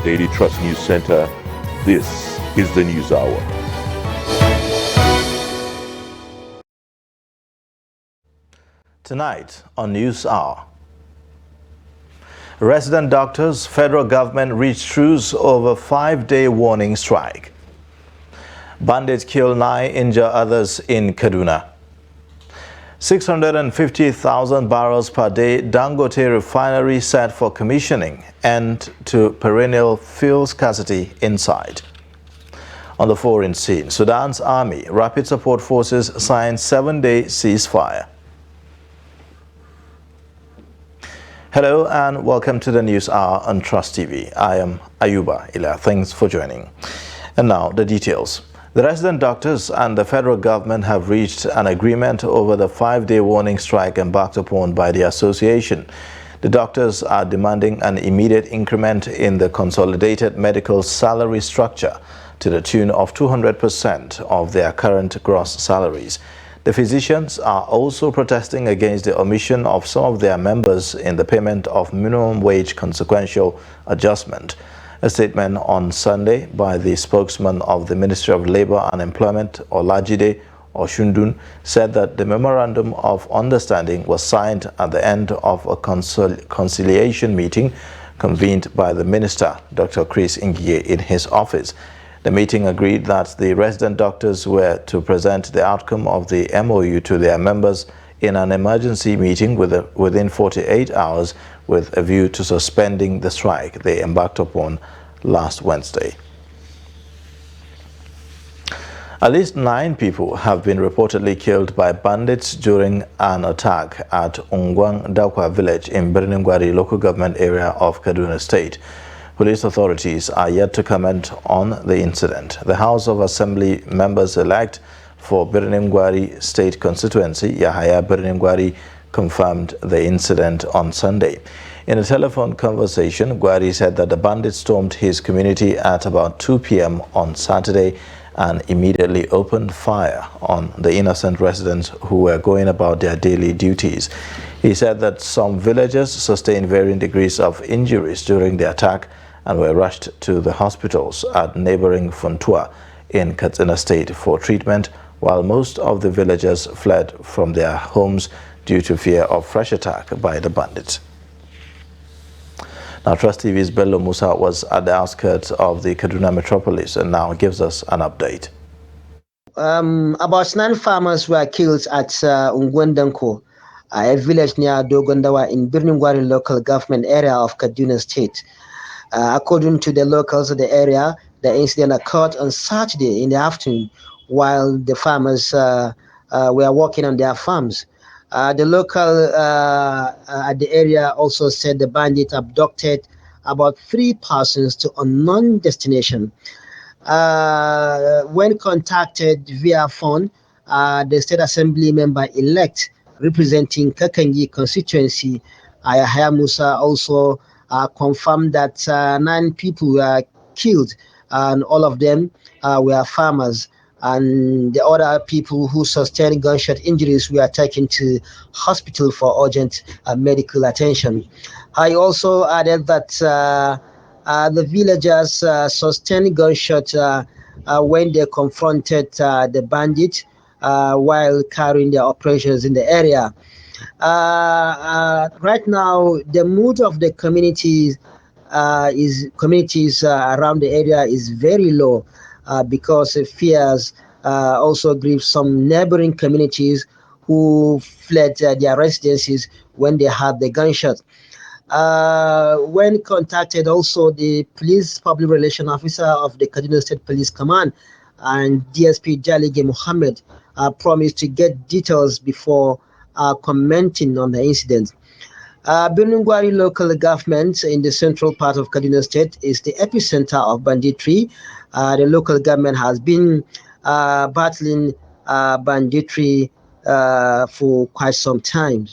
Daily Trust News Center, this is the News Hour. Tonight on News Hour, resident doctors, federal government reached truce over 5-day warning strike. Bandits kill 9, injure others in Kaduna. 650,000 barrels per day Dangote refinery set for commissioning, end to perennial fuel scarcity inside. On the foreign scene, Sudan's army, rapid support forces signed 7-day ceasefire. Hello and welcome to the News Hour on Trust TV. I am Ayuba Ila. Thanks for joining. And now the details. The resident doctors and the federal government have reached an agreement over the 5-day warning strike embarked upon by the association. The doctors are demanding an immediate increment in the consolidated medical salary structure to the tune of 200% of their current gross salaries. The physicians are also protesting against the omission of some of their members in the payment of minimum wage consequential adjustment. A statement on Sunday by the spokesman of the Ministry of Labour and Employment, Olajide Oshundun, said that the memorandum of understanding was signed at the end of a conciliation meeting convened by the minister, Dr. Chris Ngiye, in his office. The meeting agreed that the resident doctors were to present the outcome of the MOU to their members in an emergency meeting within 48 hours with a view to suspending the strike they embarked upon last Wednesday. At least 9 people have been reportedly killed by bandits during an attack at Ungwang Dakwa village in Birnin-Gwari local government area of Kaduna State. Police authorities are yet to comment on the incident. The House of Assembly members-elect for Birnin-Gwari State Constituency, Yahaya Birnin-Gwari, confirmed the incident on Sunday. In a telephone conversation, Gwari said that the bandits stormed his community at about 2 p.m. on Saturday and immediately opened fire on the innocent residents who were going about their daily duties. He said that some villagers sustained varying degrees of injuries during the attack and were rushed to the hospitals at neighboring Funtua in Katsina State for treatment, while most of the villagers fled from their homes due to fear of fresh attack by the bandits. Now, Trust TV's Bello Musa was at the outskirts of the Kaduna metropolis and now gives us an update. About 9 farmers were killed at Ungwendanko, a village near Dogondawa in Birnin-Gwari local government area of Kaduna State. According to the locals of the area, the incident occurred on Saturday in the afternoon while the farmers were working on their farms. The local at the area also said the bandit abducted about 3 persons to unknown destination. When contacted via phone, the State Assembly member-elect representing Kakangi constituency, Yahaya Musa, also confirmed that 9 people were killed and all of them were farmers, and the other people who sustained gunshot injuries were taken to hospital for urgent medical attention. I also added that the villagers sustained gunshot when they confronted the bandit while carrying their operations in the area. Right now, the mood of the communities around the area is very low because fears also grieve some neighboring communities who fled their residences when they had the gunshot. When contacted, also the police public relation officer of the Kaduna State Police Command and DSP Jalige Mohammed promised to get details before commenting on the incident. Birnin-Gwari local government in the central part of Kaduna State is the epicenter of banditry. The local government has been battling banditry for quite some time.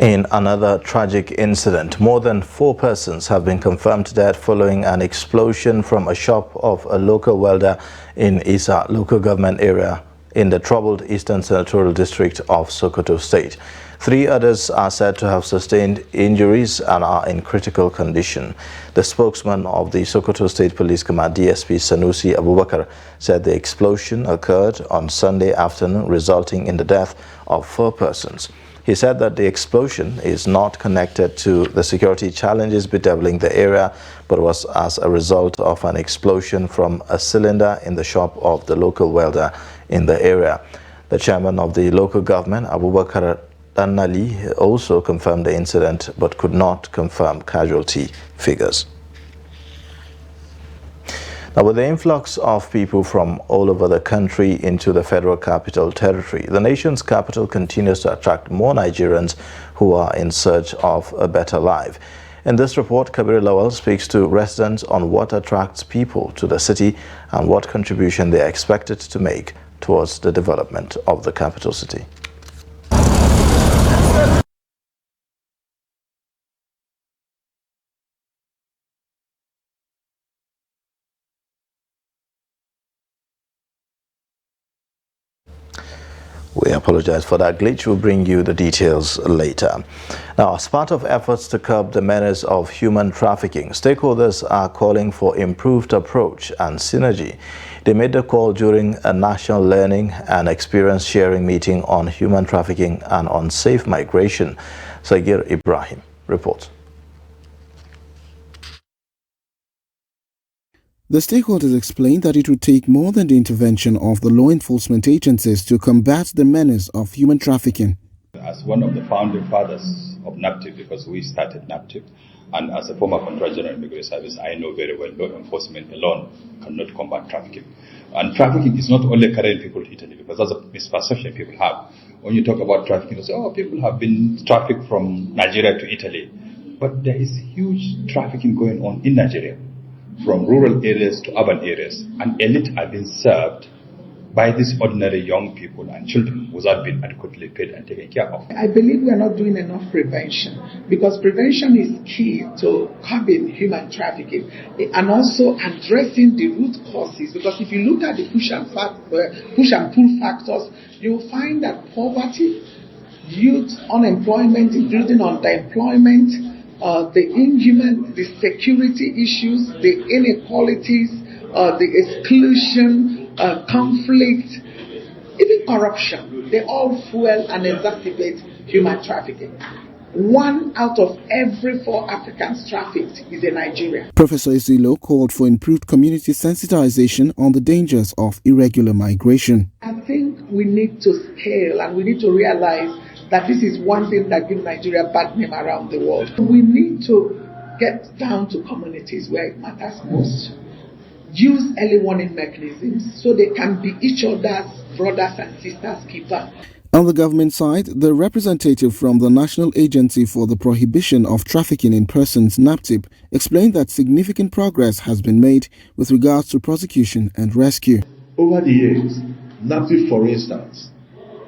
In another tragic incident, more than 4 persons have been confirmed dead following an explosion from a shop of a local welder in Isa local government area in the troubled Eastern Senatorial District of Sokoto State. 3 others are said to have sustained injuries and are in critical condition. The spokesman of the Sokoto State Police Command, DSP Sanusi Abubakar, said the explosion occurred on Sunday afternoon, resulting in the death of 4 persons. He said that the explosion is not connected to the security challenges bedeviling the area, but was as a result of an explosion from a cylinder in the shop of the local welder in the area. The chairman of the local government, Abubakar Danali, also confirmed the incident but could not confirm casualty figures. Now, with the influx of people from all over the country into the Federal Capital Territory, the nation's capital continues to attract more Nigerians who are in search of a better life. In this report, Kabir Lawal speaks to residents on what attracts people to the city and what contribution they are expected to make towards the development of the capital city. We apologize for that glitch. We'll bring you the details later. Now, as part of efforts to curb the menace of human trafficking, stakeholders are calling for improved approach and synergy. They made the call during a national learning and experience sharing meeting on human trafficking and on safe migration. Sagir Ibrahim reports. The stakeholders explained that it would take more than the intervention of the law enforcement agencies to combat the menace of human trafficking. As one of the founding fathers of NAPTIP, because we started NAPTIP, and as a former Controller General Immigration Service, I know very well law enforcement alone cannot combat trafficking. And trafficking is not only carrying people to Italy, because that's a misperception people have. When you talk about trafficking, they say, oh, people have been trafficked from Nigeria to Italy. But there is huge trafficking going on in Nigeria, from rural areas to urban areas, and elite are being served by these ordinary young people and children without being adequately paid and taken care of. I believe we are not doing enough prevention, because prevention is key to curbing human trafficking and also addressing the root causes, because if you look at the push and pull factors, you'll find that poverty, youth unemployment, including underemployment, the security issues, the inequalities, the exclusion, conflict, even corruption, they all fuel and exacerbate human trafficking. 1 out of every 4 Africans trafficked is a Nigerian. Professor Isilo called for improved community sensitization on the dangers of irregular migration. I think we need to scale and we need to realize that this is one thing that gives Nigeria a bad name around the world. We need to get down to communities where it matters most. Use early warning mechanisms so they can be each other's brothers and sisters keeper. On the government side, the representative from the National Agency for the Prohibition of Trafficking in Persons, NAPTIP, explained that significant progress has been made with regards to prosecution and rescue. Over the years, NAPTIP, for instance,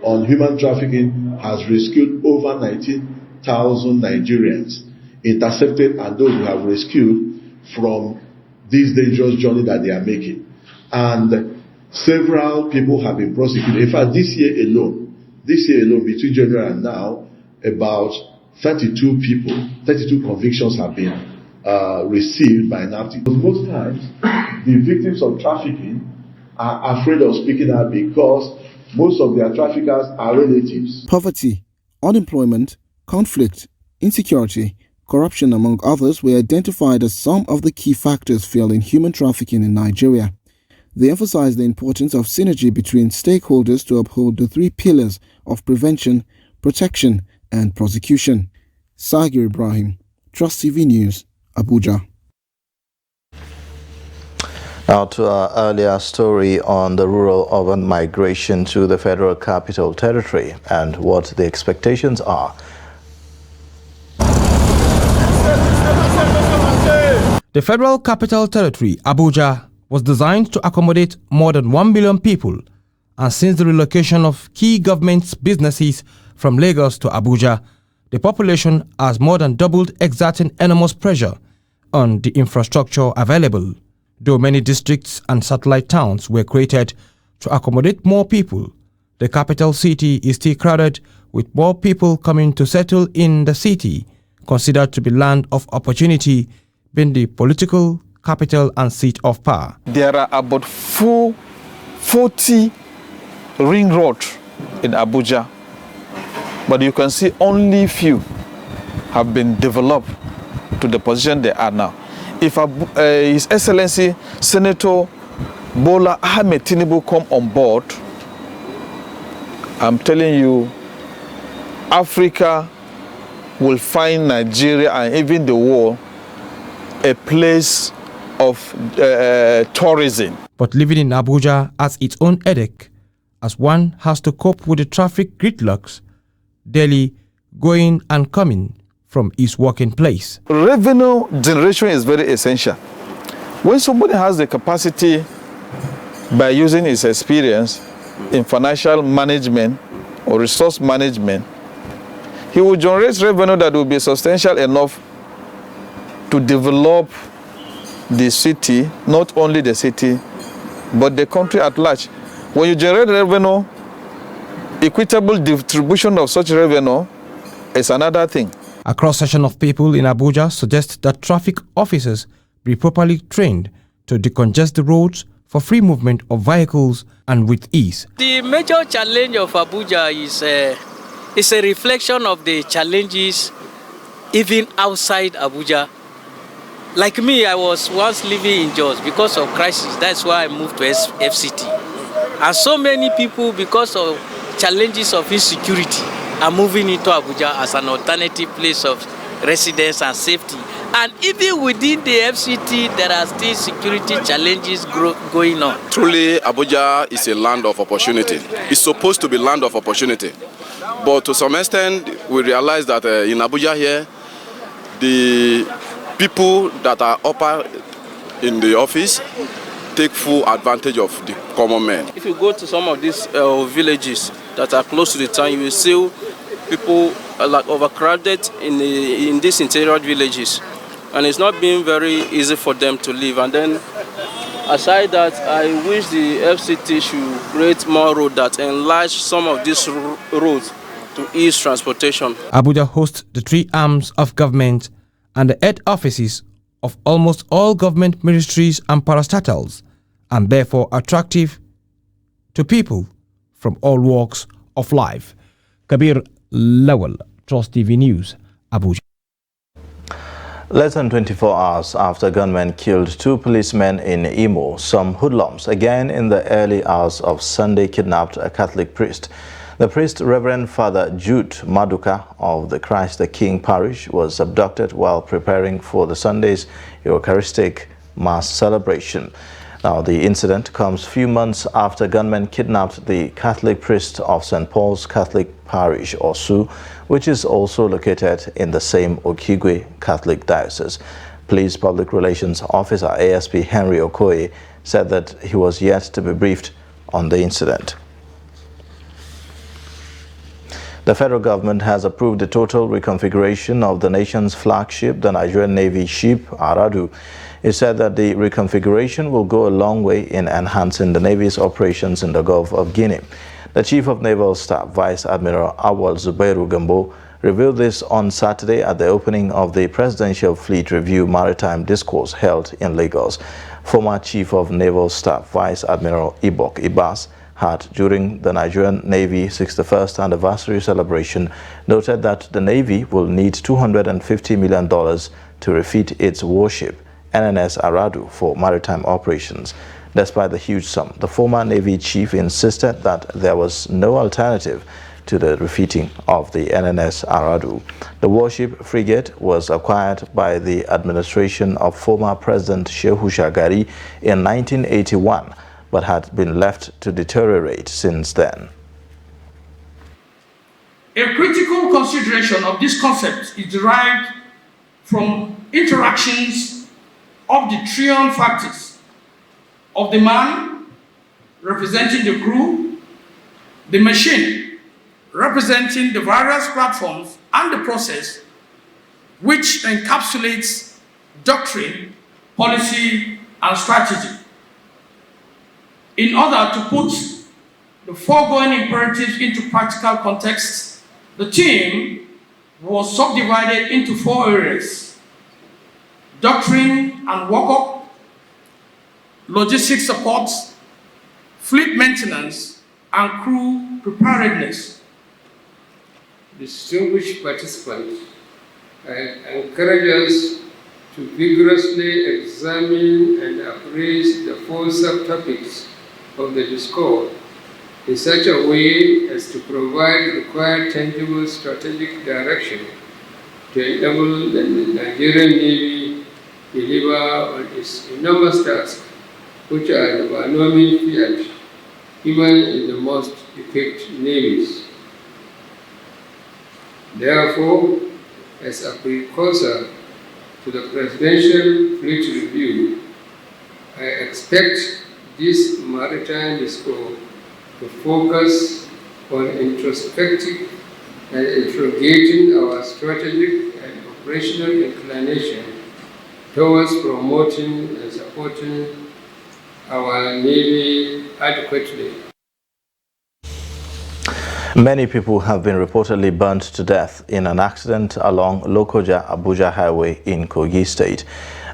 on human trafficking has rescued over 19,000 Nigerians, intercepted and those who have rescued from this dangerous journey that they are making. And several people have been prosecuted. In fact, this year alone, between January and now, about 32 convictions have been received by NAPTIP. Most times, the victims of trafficking are afraid of speaking out because most of their traffickers are relatives. Poverty, unemployment, conflict, insecurity, corruption, among others, were identified as some of the key factors fueling human trafficking in Nigeria. They emphasized the importance of synergy between stakeholders to uphold the 3 pillars of prevention, protection, and prosecution. Sagir Ibrahim, Trust TV News, Abuja. Now to our earlier story on the rural-urban migration to the Federal Capital Territory and what the expectations are. The Federal Capital Territory, Abuja, was designed to accommodate more than 1 billion people, and since the relocation of key government businesses from Lagos to Abuja, the population has more than doubled, exerting enormous pressure on the infrastructure available. Though many districts and satellite towns were created to accommodate more people, The capital city is still crowded, with more people coming to settle in the city, considered to be land of opportunity, being the political capital and seat of power. There are about 40 ring roads in Abuja, but you can see only few have been developed to the position they are now. If His Excellency Senator Bola Ahmed Tinubu come on board, I'm telling you, Africa will find Nigeria and even the world a place of tourism. But living in Abuja has its own headache, as one has to cope with the traffic gridlocks daily going and coming from his working place. Revenue generation is very essential. When somebody has the capacity, by using his experience in financial management or resource management, he will generate revenue that will be substantial enough to develop the city, not only the city, but the country at large. When you generate revenue, equitable distribution of such revenue is another thing. A cross-section of people in Abuja suggests that traffic officers be properly trained to decongest the roads for free movement of vehicles and with ease. The major challenge of Abuja is a reflection of the challenges even outside Abuja. Like me, I was once living in Jos because of crisis. That's why I moved to FCT. And so many people, because of challenges of insecurity, are moving into Abuja as an alternative place of residence and safety. And even within the FCT, there are still security challenges going on. Truly, Abuja is a land of opportunity. It's supposed to be land of opportunity. But to some extent, we realize that in Abuja here, the people that are upper in the office take full advantage of the common men. If you go to some of these villages that are close to the town, you will see people like overcrowded in these interior villages. And it's not been very easy for them to live. And then, aside that, I wish the FCT should create more roads that enlarge some of these roads to ease transportation. Abuja hosts the three arms of government and the head offices of almost all government ministries and parastatals, and therefore attractive to people from all walks of life. Kabir Lawal, Trust TV News, Abuja. Less than 24 hours after gunmen killed two policemen in Imo, some hoodlums, again in the early hours of Sunday, kidnapped a Catholic priest. The priest, Reverend Father Jude Maduka of the Christ the King parish, was abducted while preparing for the Sunday's Eucharistic Mass celebration. Now, the incident comes few months after gunmen kidnapped the Catholic priest of St. Paul's Catholic Parish, Osu, which is also located in the same Okigwe Catholic Diocese. Police Public Relations Officer ASP Henry Okoye said that he was yet to be briefed on the incident. The federal government has approved the total reconfiguration of the nation's flagship, the Nigerian Navy ship, Aradu. It said that the reconfiguration will go a long way in enhancing the Navy's operations in the Gulf of Guinea. The Chief of Naval Staff, Vice Admiral Awal Zubairu Gambo, revealed this on Saturday at the opening of the Presidential Fleet Review Maritime Discourse held in Lagos. Former Chief of Naval Staff, Vice Admiral Ibok Ibas, had, during the Nigerian Navy 61st anniversary celebration, noted that the Navy will need $250 million to refit its warship, NNS Aradu, for maritime operations. Despite the huge sum, the former Navy chief insisted that there was no alternative to the refitting of the NNS Aradu. The warship frigate was acquired by the administration of former President Shehu Shagari in 1981, but had been left to deteriorate since then. A critical consideration of this concept is derived from interactions of the triune factors of the man representing the crew, the machine representing the various platforms, and the process, which encapsulates doctrine, policy, and strategy, in order to put the foregoing imperatives into practical context, the team was subdivided into 4 areas: doctrine and workup, logistics support, fleet maintenance, and crew preparedness. Distinguished participants, I encourage us to vigorously examine and appraise the 4 subtopics of the discourse in such a way as to provide required tangible strategic direction to enable the Nigerian Navy deliver on its enormous tasks, which are by no means feared, even in the most equipped navies. Therefore, as a precursor to the Presidential Fleet Review, I expect this maritime discourse to focus on introspective and interrogating our strategic and operational inclination towards promoting and supporting our Navy adequately. Many people have been reportedly burnt to death in an accident along Lokoja-Abuja Highway in Kogi State.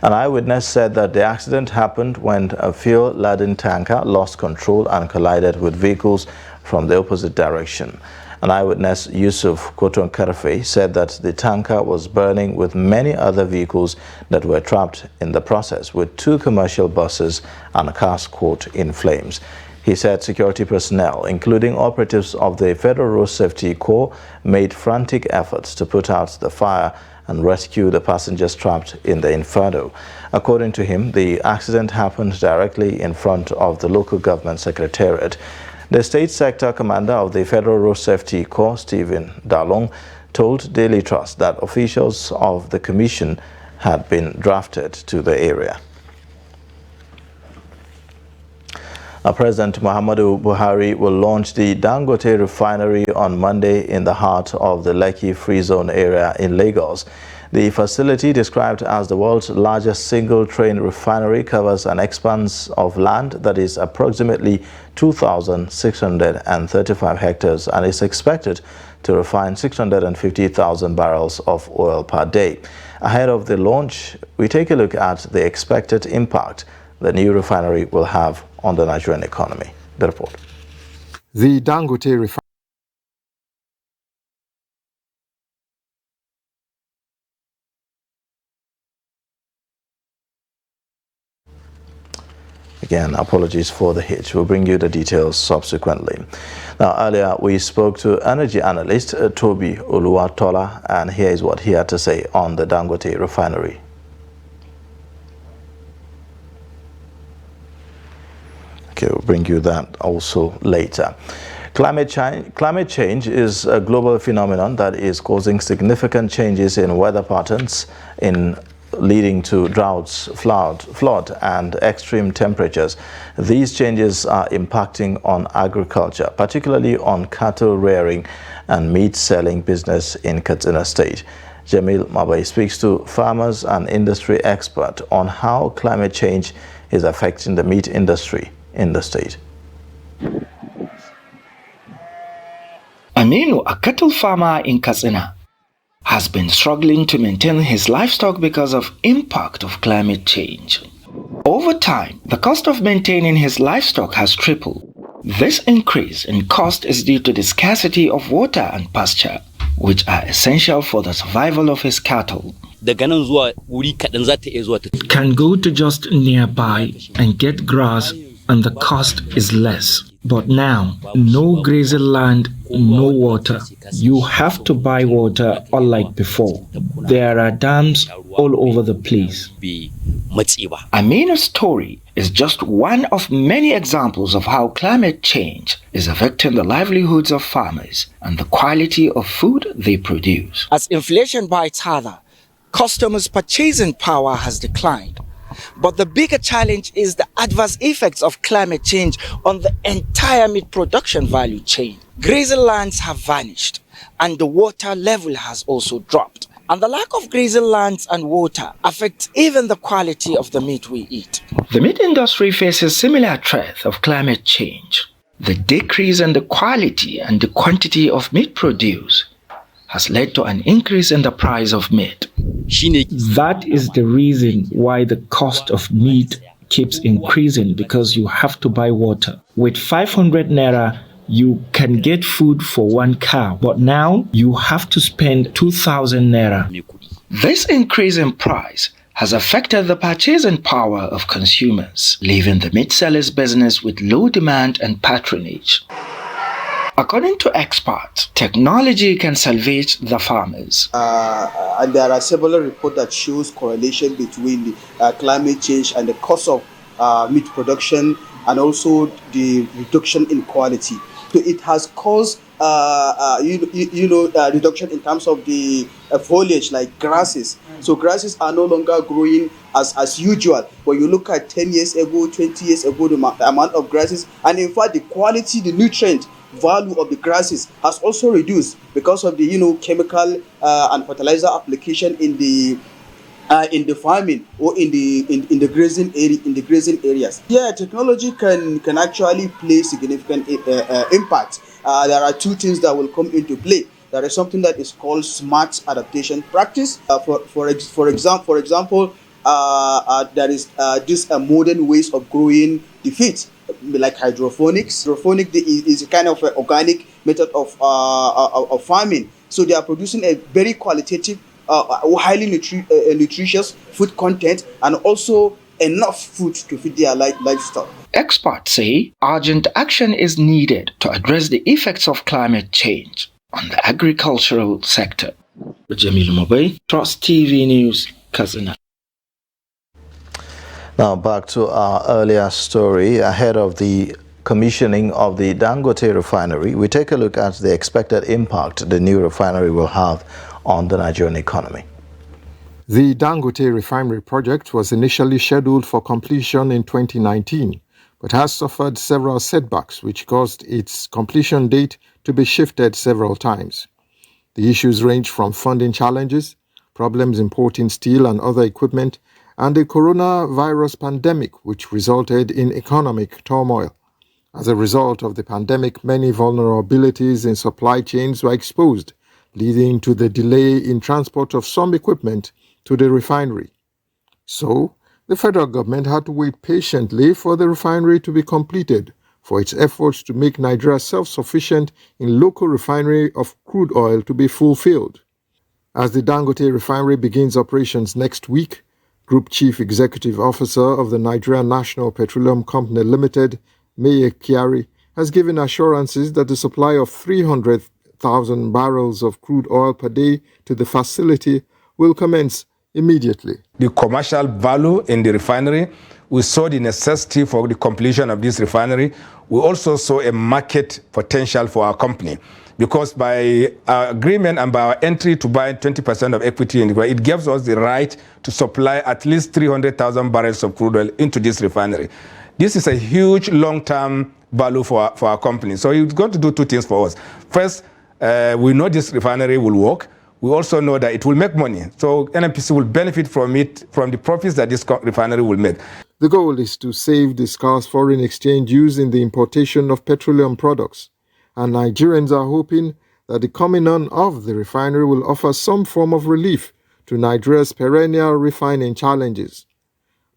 An eyewitness said that the accident happened when a fuel-laden tanker lost control and collided with vehicles from the opposite direction. An eyewitness, Yusuf Koton-Karfe, said that the tanker was burning with many other vehicles that were trapped in the process, with 2 commercial buses and a car caught in flames. He said security personnel, including operatives of the Federal Road Safety Corps, made frantic efforts to put out the fire and rescue the passengers trapped in the inferno. According to him, the accident happened directly in front of the local government secretariat. The state sector commander of the Federal Road Safety Corps, Stephen Dalong, told Daily Trust that officials of the commission had been drafted to the area. President Muhammadu Buhari will launch the Dangote refinery on Monday in the heart of the Lekki Free Zone area in Lagos. The facility, described as the world's largest single-train refinery, covers an expanse of land that is approximately 2,635 hectares and is expected to refine 650,000 barrels of oil per day. Ahead of the launch, we take a look at the expected impact the new refinery will have on the Nigerian economy. The report. The Dangote refinery Again, apologies for the hitch. We'll bring you the details subsequently. Now, earlier we spoke to energy analyst Toby Oluwatola, and here is what he had to say on the Dangote refinery. Okay, we'll bring you that also later. Climate change is a global phenomenon that is causing significant changes in weather patterns, leading to droughts, flood, and extreme temperatures. These changes are impacting on agriculture, particularly on cattle rearing and meat selling business in Katsina State. Jamil Mabai speaks to farmers and industry experts on how climate change is affecting the meat industry in the state. Aminu, a cattle farmer in Katsina, has been struggling to maintain his livestock because of impact of climate change. Over time, the cost of maintaining his livestock has tripled. This increase in cost is due to the scarcity of water and pasture, which are essential for the survival of his cattle. Can go to just nearby and get grass, and the cost is less. But now, no grazing land, no water. You have to buy water unlike before. There are dams all over the place. Amina's story is just one of many examples of how climate change is affecting the livelihoods of farmers and the quality of food they produce. As inflation bites harder, customers' purchasing power has declined. But the bigger challenge is the adverse effects of climate change on the entire meat production value chain. Grazing lands have vanished, and the water level has also dropped. And the lack of grazing lands and water affects even the quality of the meat we eat. The meat industry faces similar threat of climate change. The decrease in the quality and the quantity of meat produced has led to an increase in the price of meat. That is the reason why the cost of meat keeps increasing, because you have to buy water. With 500 naira, you can get food for one cow, but now you have to spend 2,000 naira. This increase in price has affected the purchasing power of consumers, leaving the meat sellers' business with low demand and patronage. According to experts, technology can salvage the farmers. And there are several reports that shows correlation between the climate change and the cost of meat production, and also the reduction in quality. So it has caused reduction in terms of the foliage, like grasses. So grasses are no longer growing as usual. When you look at 10 years ago, 20 years ago, the amount of grasses, and in fact the quality, the nutrient value of the grasses has also reduced because of the chemical and fertilizer application in the farming or in the grazing areas. Yeah, technology can actually play significant impact. There are two things that will come into play. There is something that is called smart adaptation practice. For example, there is this modern ways of growing the feed, like hydroponics. Hydroponic is a kind of organic method of farming. So they are producing a very qualitative, highly nutritious food content, and also enough food to feed their livestock. Experts say urgent action is needed to address the effects of climate change on the agricultural sector. Jamil Mobay, Trust TV News, Katsina. Now back to our earlier story. Ahead of the commissioning of the Dangote refinery, we take a look at the expected impact the new refinery will have on the Nigerian economy. The Dangote refinery project was initially scheduled for completion in 2019, but has suffered several setbacks which caused its completion date to be shifted several times. The issues range from funding challenges, problems importing steel and other equipment, and the coronavirus pandemic, which resulted in economic turmoil. As a result of the pandemic, many vulnerabilities in supply chains were exposed, leading to the delay in transport of some equipment to the refinery. So, the federal government had to wait patiently for the refinery to be completed for its efforts to make Nigeria self-sufficient in local refinery of crude oil to be fulfilled. As the Dangote refinery begins operations next week, Group Chief Executive Officer of the Nigeria National Petroleum Company Limited, Meye Kyari, has given assurances that the supply of 300,000 barrels of crude oil per day to the facility will commence immediately. The commercial value in the refinery, we saw the necessity for the completion of this refinery. We also saw a market potential for our company, because by our agreement and by our entry to buy 20% of equity in the refinery, it gives us the right to supply at least 300,000 barrels of crude oil into this refinery. This is a huge long-term value for our company. So it's going to do two things for us. First, we know this refinery will work. We also know that it will make money. So NNPC will benefit from it, from the profits that this refinery will make. The goal is to save the scarce foreign exchange used in the importation of petroleum products. And Nigerians are hoping that the coming on of the refinery will offer some form of relief to Nigeria's perennial refining challenges.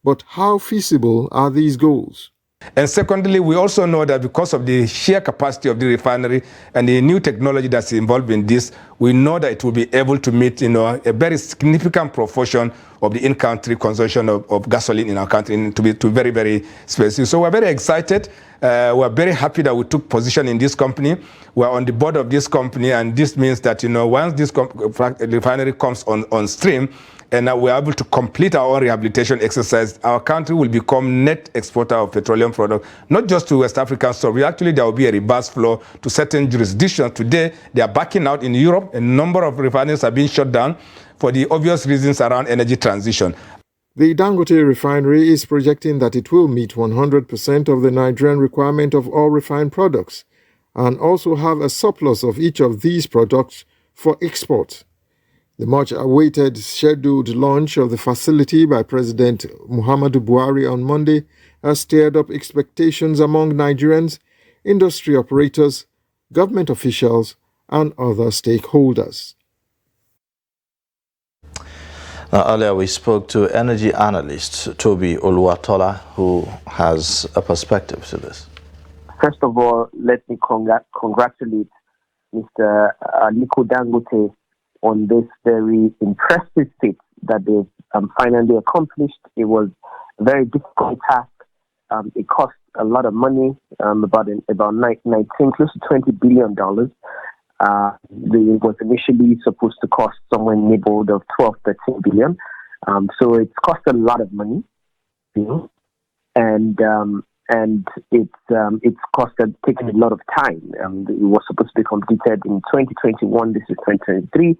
But how feasible are these goals? And secondly, we also know that because of the sheer capacity of the refinery and the new technology that's involved in this, we know that it will be able to meet, a very significant proportion of the in-country consumption of gasoline in our country, to be very, very specific. So we're very excited. We're very happy that we took position in this company. We're on the board of this company, and this means that, once this refinery comes on stream, and we're able to complete our own rehabilitation exercise, our country will become net exporter of petroleum products, not just to West African stores. Actually, there will be a reverse flow to certain jurisdictions. Today, they are backing out in Europe. A number of refineries are being shut down for the obvious reasons around energy transition. The Dangote refinery is projecting that it will meet 100% of the Nigerian requirement of all refined products and also have a surplus of each of these products for export. The much-awaited scheduled launch of the facility by President Muhammadu Buhari on Monday has stirred up expectations among Nigerians industry operators, government officials, and other stakeholders. Earlier we spoke to energy analyst Toby Oluwatola, who has a perspective to this. First of all, let me congratulate Mr. Aliko Dangote on this very impressive feat that they've finally accomplished. It was a very difficult task. It cost a lot of money, about 19, close to $20 billion. It was initially supposed to cost somewhere in the neighborhood of 12-13 billion. So it's cost a lot of money, and it's taken a lot of time. It was supposed to be completed in 2021. This is 2023,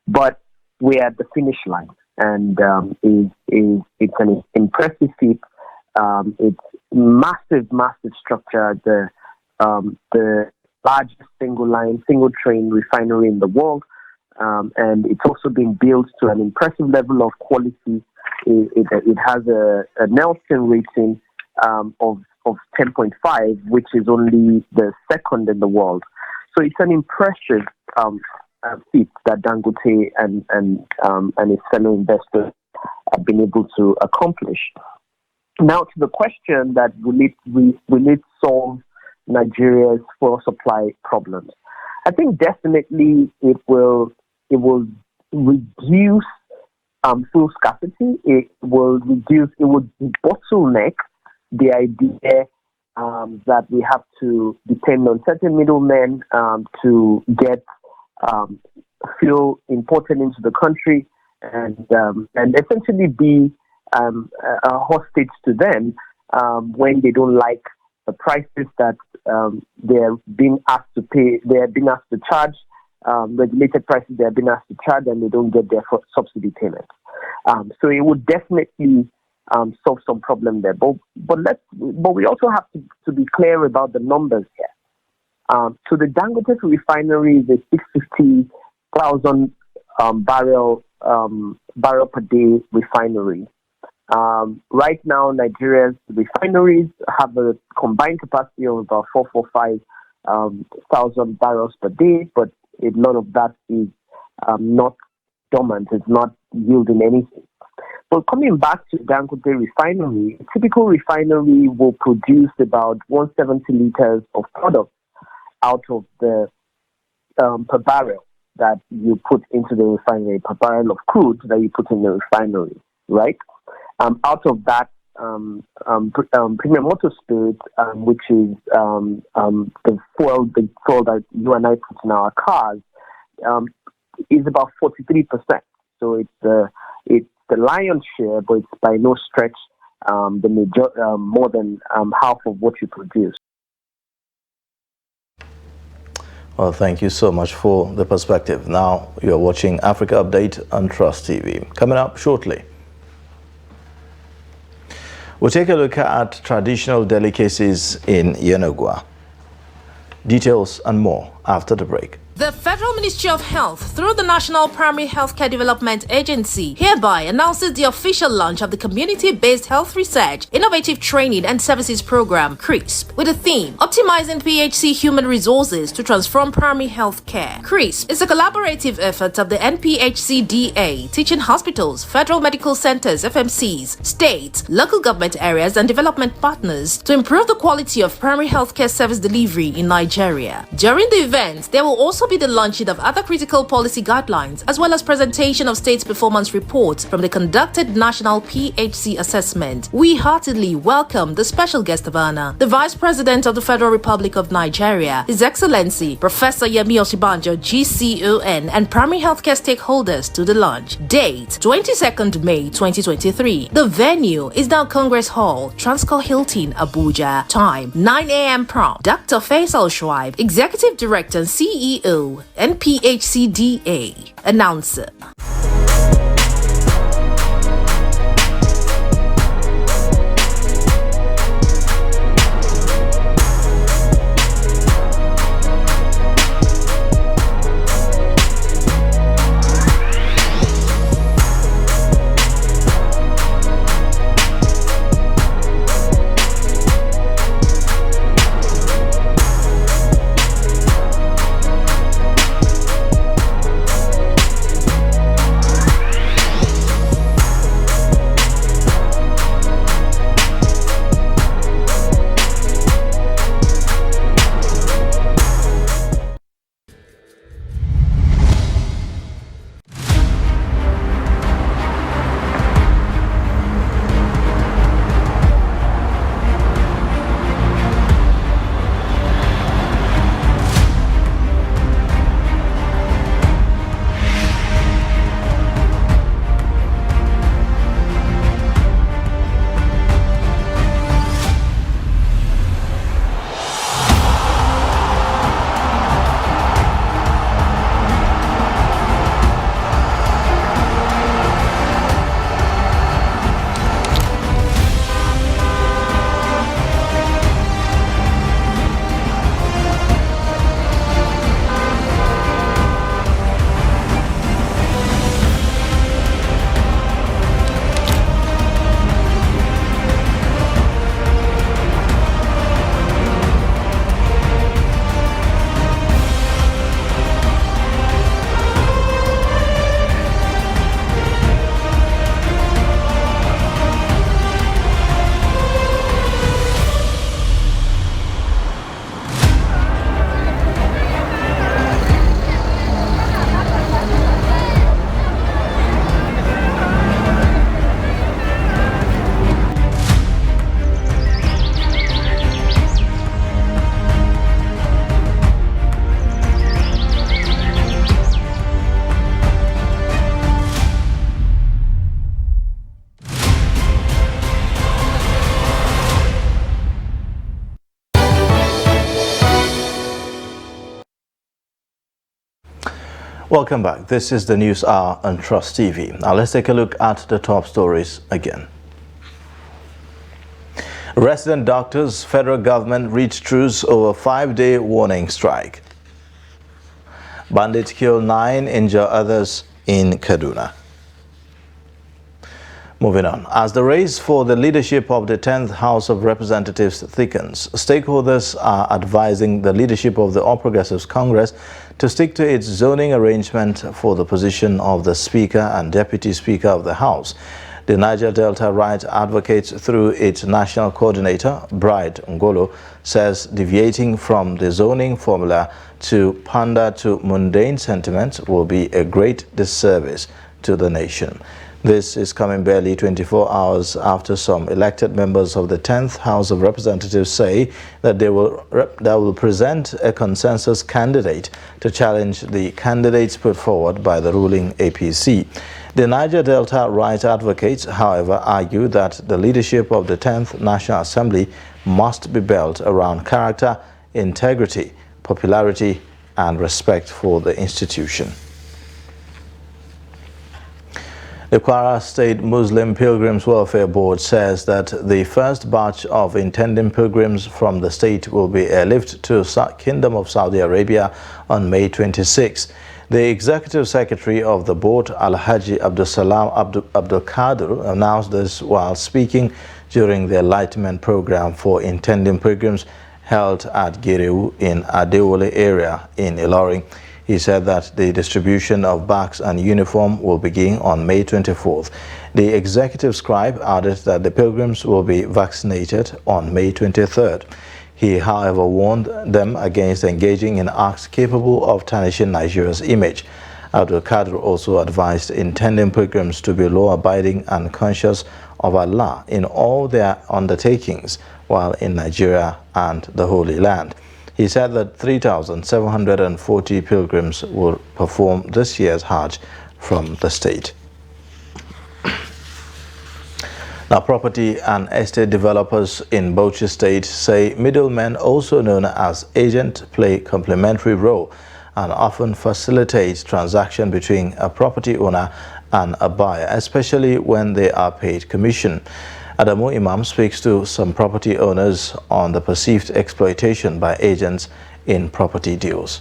but we're at the finish line, and it's an impressive feat. It's massive structure. The largest single train refinery in the world, and it's also been built to an impressive level of quality. It has a Nelson rating of 10.5, which is only the second in the world. So it's an impressive feat that Dangote and his fellow investors have been able to accomplish. Now to the question that will it solve Nigeria's fuel supply problems? I think definitely it will reduce fuel scarcity. It would bottleneck the idea that we have to depend on certain middlemen to get fuel imported into the country and essentially be a hostage to them when they don't like the prices that they're being asked to pay. They're being asked to charge regulated prices. They're being asked to charge, and they don't get their subsidy payments. So it would definitely solve some problem there. But we also have to be clear about the numbers here. So the Dangote refinery is a 650,000 barrel per day refinery. Right now, Nigeria's refineries have a combined capacity of about 445,000 barrels per day, but a lot of that is not dormant. It's not yielding anything. But coming back to Dangote refinery, a typical refinery will produce about 170 liters of product out of the per barrel that you put into the refinery, per barrel of crude that you put in the refinery, right? Out of that, premium motor spirit, which is the fuel that you and I put in our cars, is about 43%. So it's the lion's share, but it's by no stretch more than half of what you produce. Well, thank you so much for the perspective. Now you're watching Africa Update on Trust TV. Coming up shortly, we'll take a look at traditional delicacies in Yenagoa. Details and more after the break. The Federal Ministry of Health, through the National Primary Healthcare Development Agency, hereby announces the official launch of the Community-Based Health Research, Innovative Training and Services Program, CRISP, with the theme, Optimizing PHC Human Resources to Transform Primary Health Care. CRISP is a collaborative effort of the NPHCDA, teaching hospitals, federal medical centers, FMCs, states, local government areas, and development partners to improve the quality of primary healthcare service delivery in Nigeria. During the event, there will also be the launching of other critical policy guidelines, as well as presentation of states' performance reports from the conducted National PHC Assessment. We heartily welcome the special guest of honor, the Vice President of the Federal Republic of Nigeria, His Excellency Professor Yemi Osibanjo, GCON, and primary healthcare stakeholders to the launch. Date, 22nd May 2023. The venue is now Congress Hall, Transcorp Hilton, Abuja. Time, 9 a.m. prompt. Dr. Faisal Shuaib, Executive Director and CEO, NPHCDA. Announcer. Welcome back. This is the News Hour on Trust TV. Now let's take a look at the top stories again. Resident doctors, federal government reached truce over 5-day warning strike. Bandits kill 9, injure others in Kaduna. Moving on, as the race for the leadership of the 10th House of Representatives thickens, stakeholders are advising the leadership of the All Progressives Congress to stick to its zoning arrangement for the position of the Speaker and Deputy Speaker of the House. The Niger Delta Right advocates through its national coordinator, Bride Ngolo, says deviating from the zoning formula to pander to mundane sentiments will be a great disservice to the nation. This is coming barely 24 hours after some elected members of the 10th House of Representatives say that they will present a consensus candidate to challenge the candidates put forward by the ruling APC. The Niger Delta Right advocates, however, argue that the leadership of the 10th National Assembly must be built around character, integrity, popularity, and respect for the institution. The Kwara State Muslim Pilgrims Welfare Board says that the first batch of intending pilgrims from the state will be airlifted to Kingdom of Saudi Arabia on May 26. The Executive Secretary of the board, Alhaji Abdulsalam Abdul Qadir, announced this while speaking during the Enlightenment Program for intending pilgrims held at Gireu in Adewole area in Ilorin. He said that the distribution of bags and uniform will begin on May 24th. The executive scribe added that the pilgrims will be vaccinated on May 23rd. He, however, warned them against engaging in acts capable of tarnishing Nigeria's image. Abdul Qadir also advised intending pilgrims to be law-abiding and conscious of Allah in all their undertakings while in Nigeria and the Holy Land. He said that 3,740 pilgrims will perform this year's Hajj from the state. Now, property and estate developers in Bauchi State say middlemen, also known as agents, play a complementary role and often facilitate transaction between a property owner and a buyer, especially when they are paid commission. Adamu Imam speaks to some property owners on the perceived exploitation by agents in property deals.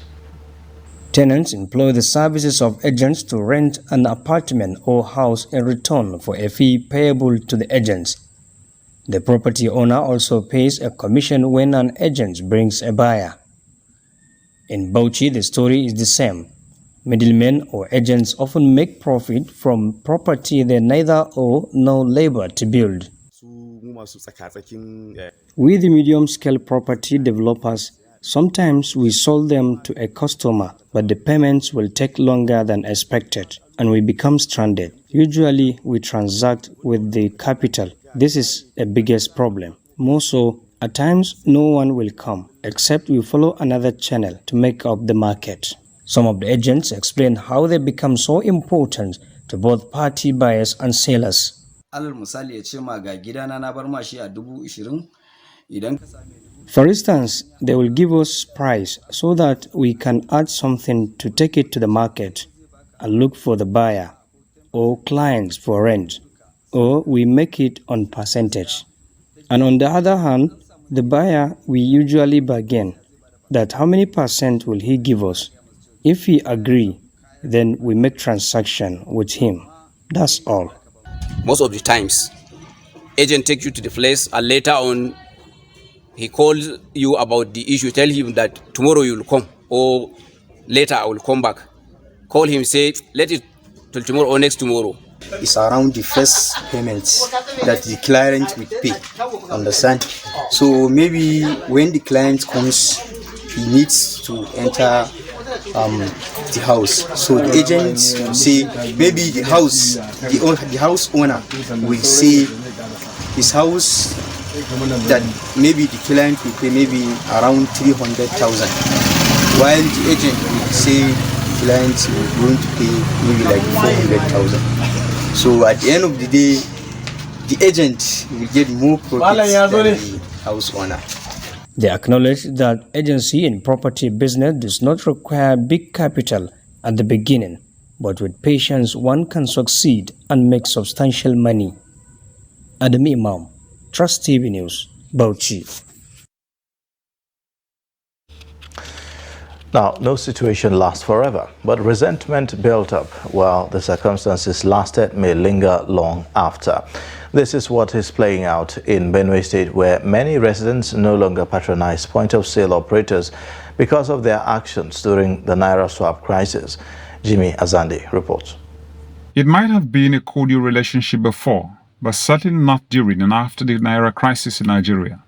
Tenants employ the services of agents to rent an apartment or house in return for a fee payable to the agents. The property owner also pays a commission when an agent brings a buyer. In Bauchi, the story is the same. Middlemen or agents often make profit from property they neither owe nor labor to build. We, the medium-scale property developers, sometimes we sold them to a customer, but the payments will take longer than expected, and we become stranded. Usually, we transact with the capital. This is a biggest problem. More so, at times, no one will come, except we follow another channel to make up the market. Some of the agents explain how they become so important to both party buyers and sellers. For instance, they will give us price so that we can add something to take it to the market and look for the buyer or clients for rent, or we make it on percentage. And on the other hand, the buyer, we usually bargain that how many percent will he give us. If he agree, then we make transaction with him. That's all. Most of the times, agent takes you to the place and later on, he calls you about the issue, tell him that tomorrow you will come or later I will come back. Call him, say, let it till tomorrow or next tomorrow. It's around the first payments that the client will pay, understand? So maybe when the client comes, he needs to enter the house. So the agent will say, maybe the house owner will say his house that maybe the client will pay maybe around 300,000, while the agent will say the client is going to pay maybe like 400,000. So at the end of the day, the agent will get more profit than the house owner. They acknowledge that agency in property business does not require big capital at the beginning, but with patience one can succeed and make substantial money. Adam Imam, Trust TV News, Bauchi. Now, no situation lasts forever, but resentment built up while the circumstances lasted may linger long after. This is what is playing out in Benue State, where many residents no longer patronize point-of-sale operators because of their actions during the Naira swap crisis. Jimmy Azande reports. It might have been a cordial relationship before, but certainly not during and after the Naira crisis in Nigeria.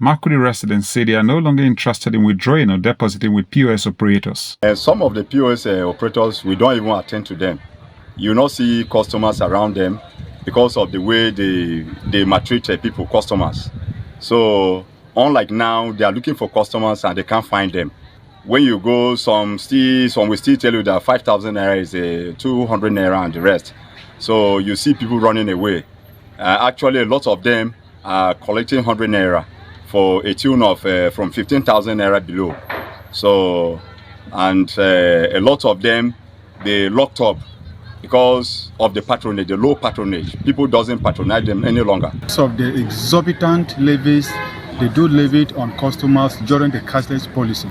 Makudi residents say they are no longer interested in withdrawing or depositing with POS operators. Some of the POS operators, we don't even attend to them. You not see customers around them because of the way they maltreat people, customers. So unlike now, they are looking for customers and they can't find them. When you go, some will still tell you that 5,000 naira is 200 naira and the rest. So you see people running away. Actually, a lot of them are collecting 100 naira for a tune of from 15,000 naira below. So, and a lot of them, they locked up because of the patronage, the low patronage. People doesn't patronize them any longer. So of the exorbitant levies, they do levy it on customers during the cashless policy.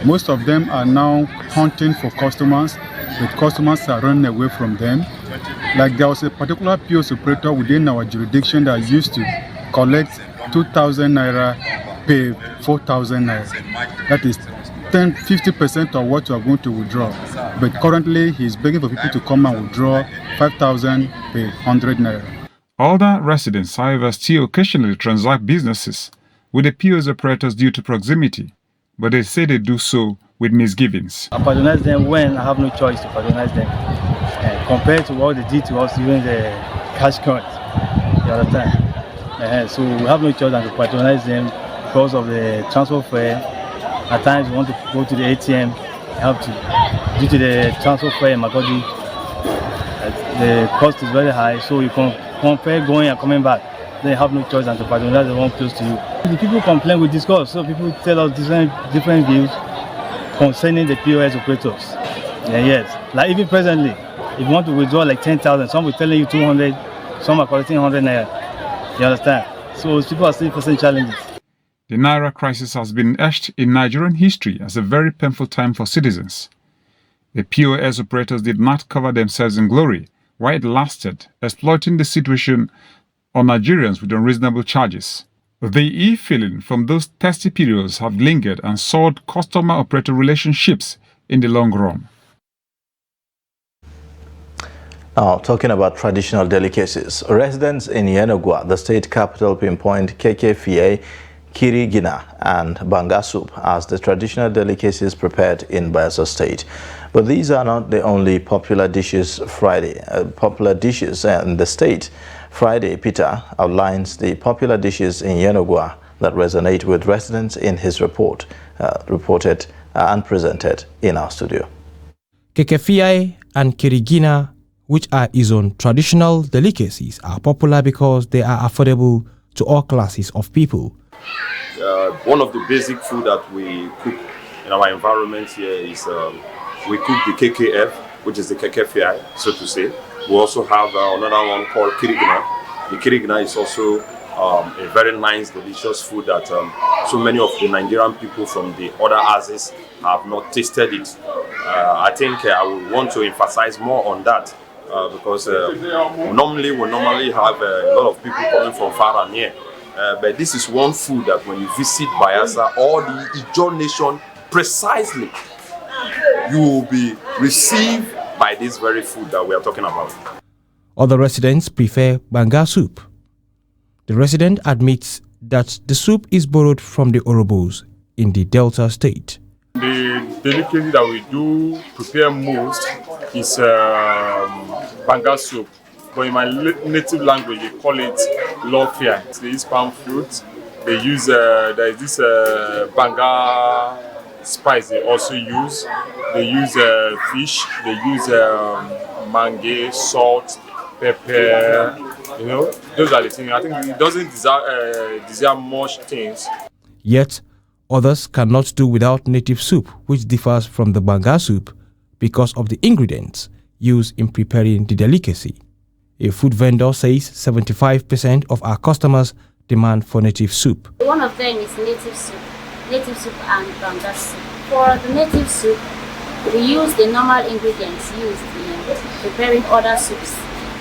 Most of them are now hunting for customers, but customers are running away from them. Like there was a particular POS operator within our jurisdiction that used to collect 2,000 naira, pay 4,000 naira. That is 50% of what you are going to withdraw. But currently, he's begging for people to come and withdraw 5,000, pay 100 naira. Older residents, however, still occasionally transact businesses with the POS operators due to proximity, but they say they do so with misgivings. I patronize them when I have no choice to patronize them, compared to what they did to us during the cash crunch the other time. So we have no choice than to patronize them because of the transfer fare. At times we want to go to the ATM, have to, due to the transfer fare in Makodi, the cost is very high, so you can compare going and coming back. They have no choice than to patronize the one close to you. The people complain, we discuss, so people tell us different views concerning the POS operators. Yes, like even presently, if you want to withdraw like 10,000, some will telling you 200, some are collecting 100 naira. You understand? So people are still facing challenges. The Naira crisis has been etched in Nigerian history as a very painful time for citizens. The POS operators did not cover themselves in glory while it lasted, exploiting the situation on Nigerians with unreasonable charges. The e-feeling from those testy periods have lingered and soured customer-operator relationships in the long run. Now, talking about traditional delicacies, residents in Yenagoa, the state capital, pinpoint KK-Fiye, Kirigina and Banga soup as the traditional delicacies prepared in Bayelsa State. But these are not the only popular dishes in the state. Friday Peter outlines the popular dishes in Yenagoa that resonate with residents in his report, reported and presented in our studio. KK-Fiye and Kirigina, which are Izon traditional delicacies, are popular because they are affordable to all classes of people. One of the basic food that we cook in our environment here is we cook the KKF, which is the KK-Fiye, so to say. We also have another one called Kirigina. The Kirigina is also a very nice, delicious food that so many of the Nigerian people from the other Azes have not tasted it. I think I would want to emphasize more on that because normally we have a lot of people coming from far and near. But this is one food that when you visit Bayelsa or the Ijaw nation precisely, you will be received by this very food that we are talking about. Other residents prefer Banga soup. The resident admits that the soup is borrowed from the Orobos in the Delta State. The delicacy that we do prepare most is Banga soup. But in my native language, they call it lofia. They use palm fruit. They use there is this Banga spice they also use. They use fish. They use mango, salt, pepper. You know, those are the things. I think it doesn't desire much things. Yet, others cannot do without native soup, which differs from the Banga soup because of the ingredients used in preparing the delicacy. A food vendor says 75% of our customers demand for native soup. One of them is native soup and banga soup. For the native soup, we use the normal ingredients used in preparing other soups.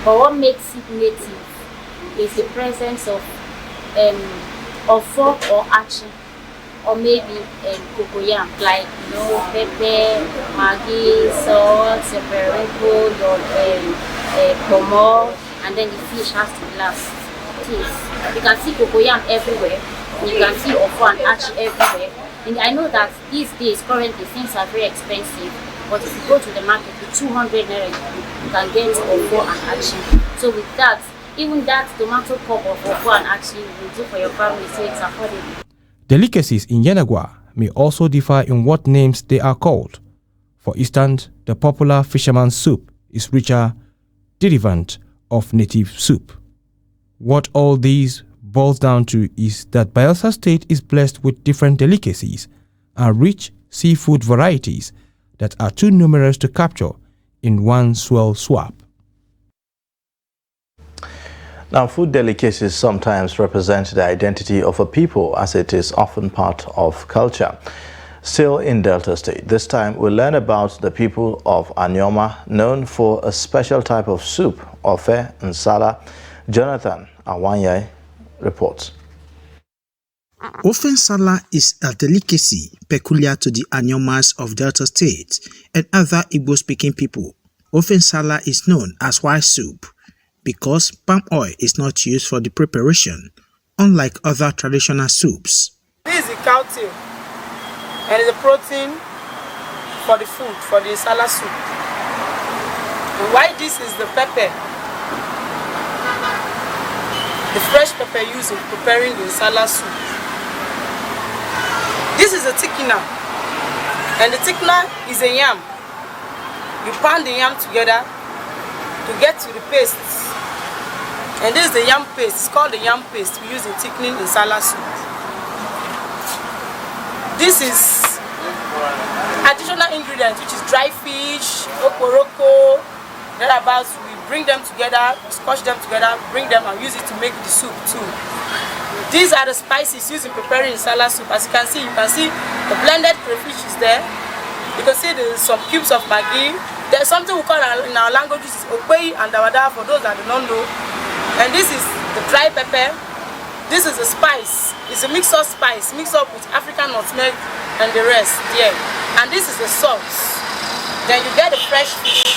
But what makes it native is the presence of fork or achi, or maybe cocoyam, like pepper, maggi, salt, periwinkle, pomo, and then the fish has to last. You can see cocoyam everywhere. You can see ofo and achi everywhere. And I know that these days, currently, things are very expensive. But if you go to the market with 200 naira, you can get ofo and achi. So with that, even that tomato cup of ofo and achi will do for your family, so it's affordable. Delicacies in Yenagoa may also differ in what names they are called. For instance, the popular fisherman's soup is richer derivative of native soup. What all these boils down to is that Bayelsa State is blessed with different delicacies and rich seafood varieties that are too numerous to capture in one swell swap. Now, food delicacies sometimes represent the identity of a people, as it is often part of culture. Still in Delta State, this time we'll learn about the people of Anyoma, known for a special type of soup, Ofe Nsala. Jonathan Awanyai reports. Ofe Nsala is a delicacy peculiar to the Anyomas of Delta State and other Igbo-speaking people. Ofe Nsala is known as white soup because palm oil is not used for the preparation, unlike other traditional soups. This is the cow tail, and it's a protein for the food, for the Nsala soup. And why this is the pepper, the fresh pepper used in preparing the Nsala soup. This is a thickener, and the thickener is a yam. You pound the yam together to get to the paste. And this is the yam paste. It's called the yam paste we use in thickening the Nsala soup. This is additional ingredient, which is dry fish, oporoko, thereabouts. We bring them together, scotch them together, bring them and use it to make the soup too. These are the spices used in preparing Nsala soup. As you can see the blended crayfish is there. You can see there's some cubes of maggi. There's something we call in our languages okpei and dawada for those that do not know. And this is the dry pepper. This is a spice. It's a mixed up spice, mixed up with African nutmeg and the rest there. And this is the sauce. Then you get the fresh fish.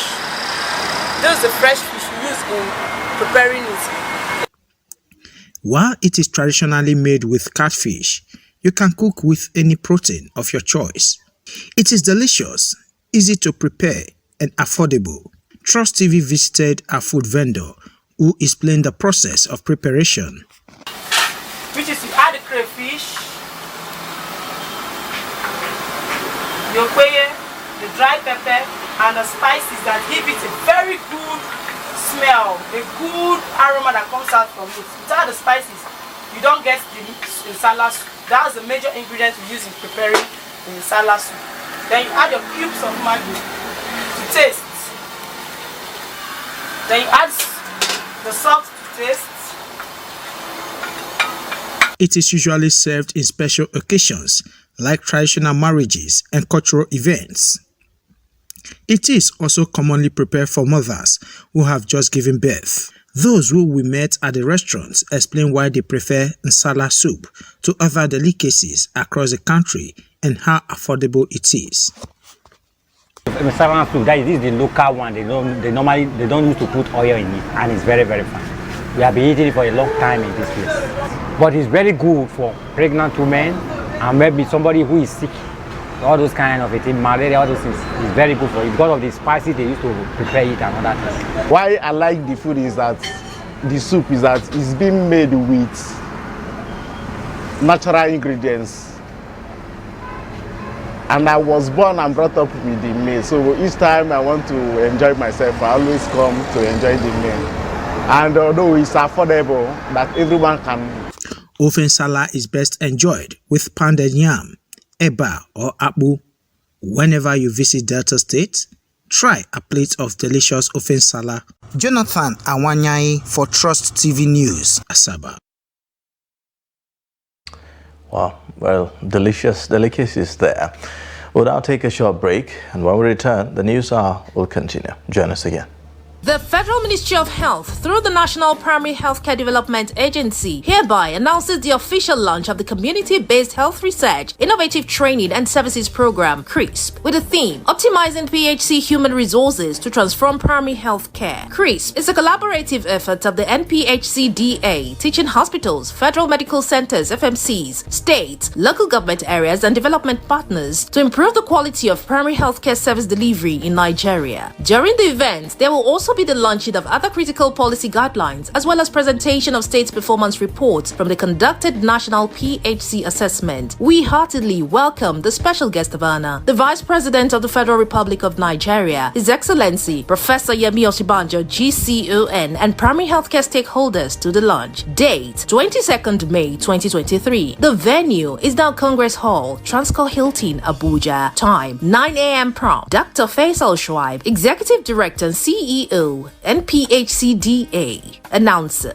This is the fresh fish you use in preparing it. While it is traditionally made with catfish, you can cook with any protein of your choice. It is delicious, easy to prepare, and affordable. Trust TV visited a food vendor who explained the process of preparation. Which is you add the crayfish, the okweye, the dry pepper, and the spices that give it a very good smell, a good aroma that comes out from it. Without the spices, you don't get the Nsala soup. That's the major ingredient we use in preparing the Nsala soup. Then you add your cubes of maggi to taste. Then you add the salt to taste. It is usually served in special occasions like traditional marriages and cultural events. It is also commonly prepared for mothers who have just given birth. Those who we met at the restaurants explain why they prefer Nsala soup to other delicacies across the country and how affordable it is. Nsala soup, this is the local one. They don't use to put oil in it, and it's very, very fine. We have been eating it for a long time in this place. But it's very good for pregnant women and maybe somebody who is sick. All those kind of it, malaria, all those things, is very good for it because of the spices they used to prepare it and other things. Why I like the food is that the soup is that it's been made with natural ingredients. And I was born and brought up with the meal. So each time I want to enjoy myself, I always come to enjoy the meal. And although it's affordable, that everyone can. Ofe Nsala is best enjoyed with pounded yam, eba or akpu. Whenever you visit Delta State, Try a plate of delicious ofen sala. Jonathan Awanyai for Trust TV News, Asaba. Wow, well, delicious delicacies there. We'll now take a short break, and when we return, the news hour will continue. Join us again. The Federal Ministry of Health, through the National Primary Healthcare Development Agency, hereby announces the official launch of the Community-Based Health Research, Innovative Training and Services Program, CRISP, with the theme, Optimizing PHC Human Resources to Transform Primary Health Care. CRISP is a collaborative effort of the NPHCDA, teaching hospitals, federal medical centers, FMCs, states, local government areas, and development partners to improve the quality of primary healthcare service delivery in Nigeria. During the event, there will also be the launching of other critical policy guidelines, as well as presentation of state performance reports from the conducted National PHC Assessment. We heartily welcome the special guest of honor, the Vice President of the Federal Republic of Nigeria, His Excellency Professor Yemi Osibanjo, GCON, and primary healthcare stakeholders to the launch. Date 22nd May 2023. The venue is now Congress Hall, Transcorp Hilton, Abuja. Time 9 a.m. prompt. Dr. Faisal Shuaib, Executive Director and CEO, NPHCDA. Announcer.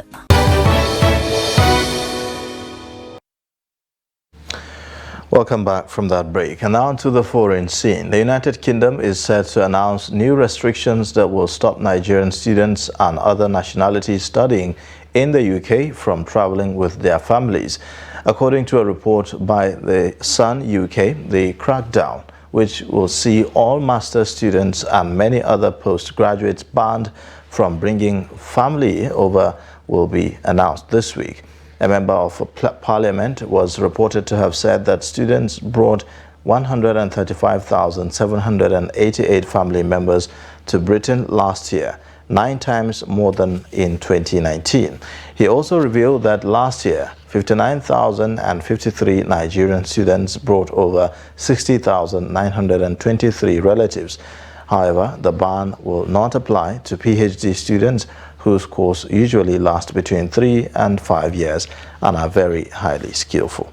Welcome back from that break. And now to the foreign scene. The United Kingdom is set to announce new restrictions that will stop Nigerian students and other nationalities studying in the UK from traveling with their families. According to a report by the Sun UK, the crackdown, which will see all master's students and many other postgraduates banned from bringing family over, will be announced this week. A member of Parliament was reported to have said that students brought 135,788 family members to Britain last year, 9 times more than in 2019. He also revealed that last year, 59,053 Nigerian students brought over 60,923 relatives. However, the ban will not apply to PhD students whose course usually lasts between 3 and 5 years and are very highly skillful.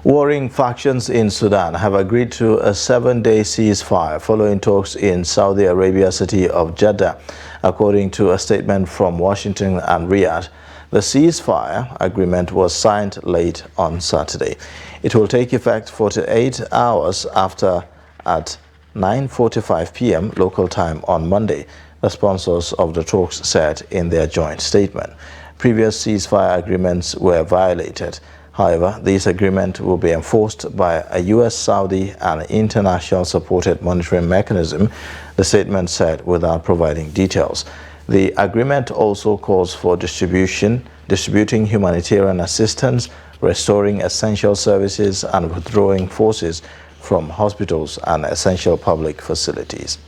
Warring factions in Sudan have agreed to a 7-day ceasefire following talks in Saudi Arabia's city of Jeddah. According to a statement from Washington and Riyadh, the ceasefire agreement was signed late on Saturday. It will take effect 48 hours after at 9:45 p.m. local time on Monday, the sponsors of the talks said in their joint statement. Previous ceasefire agreements were violated. However, this agreement will be enforced by a U.S., Saudi, and international supported monitoring mechanism, the statement said without providing details. The agreement also calls for distributing humanitarian assistance, restoring essential services, and withdrawing forces from hospitals and essential public facilities.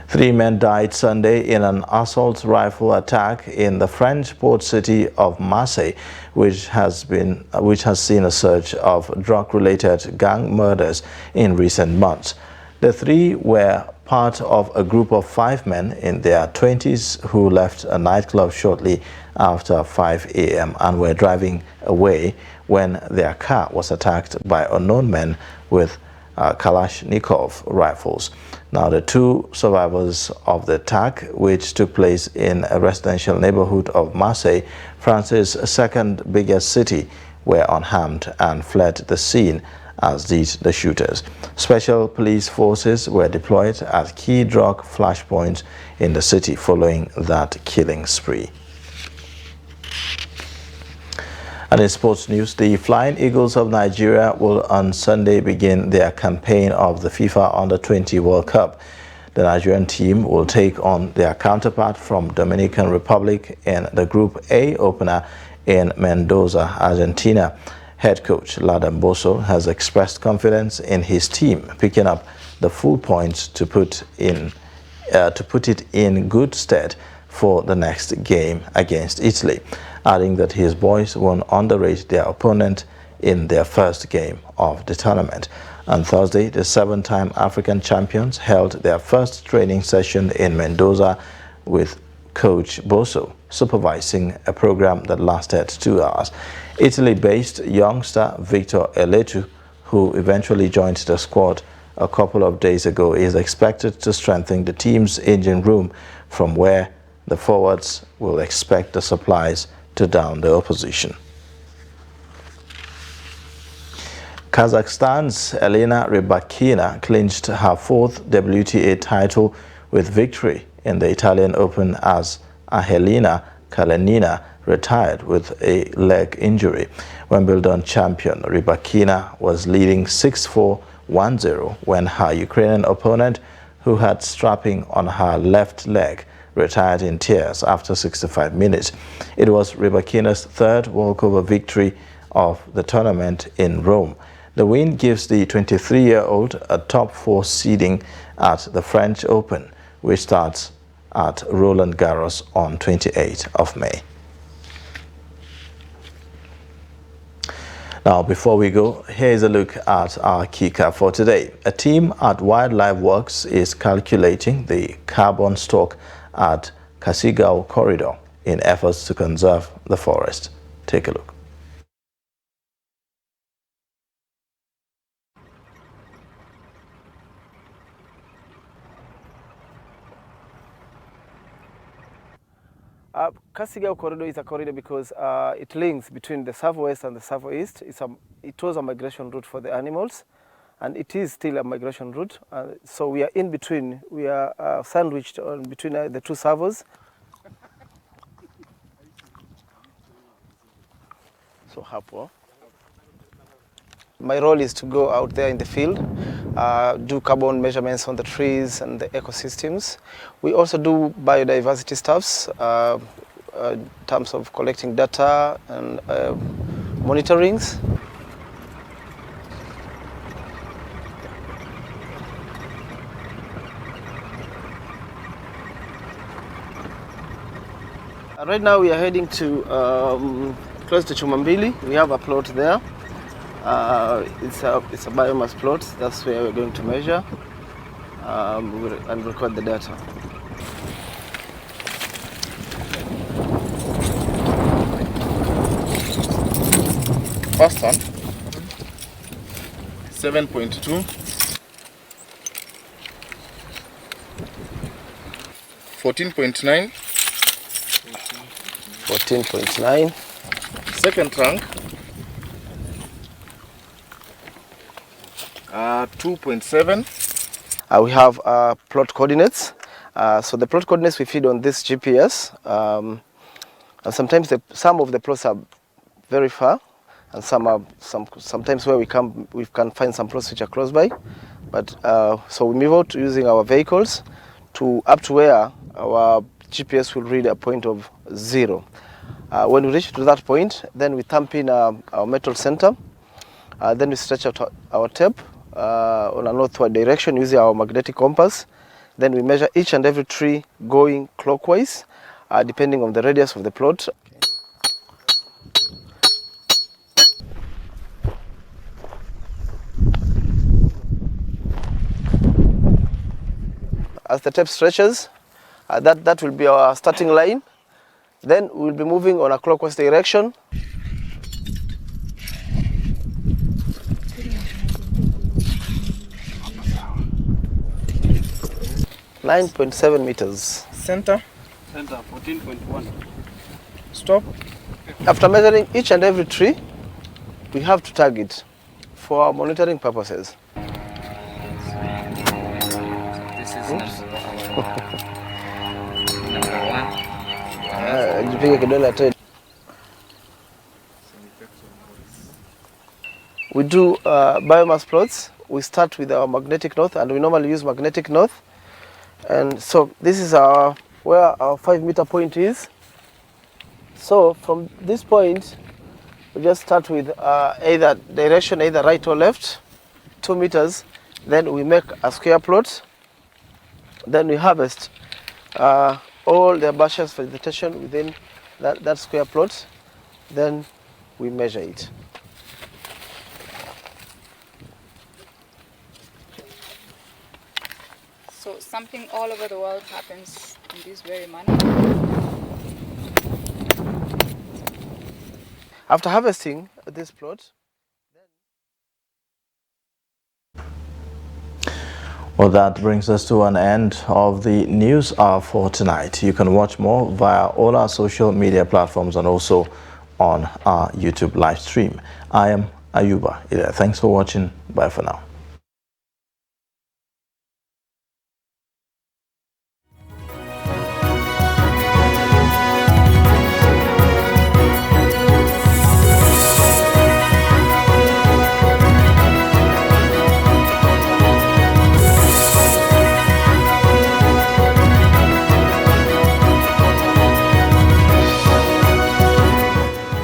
3 men died Sunday in an assault rifle attack in the French port city of Marseille, which has seen a surge of drug-related gang murders in recent months. The 3 were part of a group of 5 men in their 20s who left a nightclub shortly after 5 a.m. and were driving away when their car was attacked by unknown men with Kalashnikov rifles. Now, the 2 survivors of the attack, which took place in a residential neighborhood of Marseille, France's second biggest city, were unharmed and fled the scene, as did the shooters. Special police forces were deployed at key drug flashpoints in the city following that killing spree. And in sports news, the Flying Eagles of Nigeria will on Sunday begin their campaign of the FIFA Under-20 World Cup. The Nigerian team will take on their counterpart from Dominican Republic in the Group A opener in Mendoza, Argentina. Head coach Ladan Boso has expressed confidence in his team picking up the full points to put it in good stead for the next game against Italy, adding that his boys won't underrate their opponent in their first game of the tournament. On Thursday, the 7-time African champions held their first training session in Mendoza with coach Boso supervising a program that lasted 2 hours. Italy-based youngster Victor Eletu who eventually joined the squad a couple of days ago, is expected to strengthen the team's engine room, from where the forwards will expect the supplies to down the opposition. Kazakhstan's Elena Rybakina clinched her fourth WTA title with victory in the Italian Open as Angelina Kalinina retired with a leg injury. Wimbledon champion Rybakina was leading 6-4, 1-0 when her Ukrainian opponent, who had strapping on her left leg, retired in tears after 65 minutes. It was Rybakina's third walkover victory of the tournament in Rome. The win gives the 23-year-old a top 4 seeding at the French Open, which starts at Roland Garros on 28th of May. Now, before we go, here is a look at our kicker for today. A team at Wildlife Works is calculating the carbon stock at Kasigao Corridor in efforts to conserve the forest. Take a look. Kasigao Corridor is a corridor because it links between the southwest and the southeast. It was a migration route for the animals, and it is still a migration route. So we are in between. We are sandwiched between the two servos. So hapo. My role is to go out there in the field, do carbon measurements on the trees and the ecosystems. We also do biodiversity stuffs, in terms of collecting data and monitorings. Right now we are heading to close to Chumambili. We have a plot there. It's a biomass plot. That's where we're going to measure and record the data. First one, 7.2, 14.9, 14.9. Second trunk, 2.7. We have plot coordinates. So the plot coordinates we feed on this GPS. And sometimes some of the plots are very far, and sometimes where we can find some plots which are close by. But so we move out using our vehicles up to where our GPS will read a point of 0. When we reach to that point, then we thump in our metal center. Then we stretch out our tape on a northward direction using our magnetic compass. Then we measure each and every tree going clockwise, depending on the radius of the plot. As the tape stretches, that will be our starting line. Then we'll be moving on a clockwise direction. .7 meters. Center 14.1. Stop. After measuring each and every tree, we have to tag it for our monitoring purposes. This is number 1. We do biomass plots. We start with our magnetic north, and we normally use magnetic north. And so this is where our 5-meter point is. So from this point, we just start with either direction, either right or left, 2 meters. Then we make a square plot. Then we harvest all the herbaceous vegetation within that square plot. Then we measure it. So something all over the world happens in this very manner. After harvesting this plot, Well, that brings us to an end of the News Hour for tonight. You can watch more via all our social media platforms and also on our YouTube live stream. I am Ayuba Ilia. Thanks for watching. Bye for now.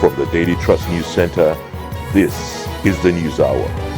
From the Daily Trust News Center, this is the News Hour.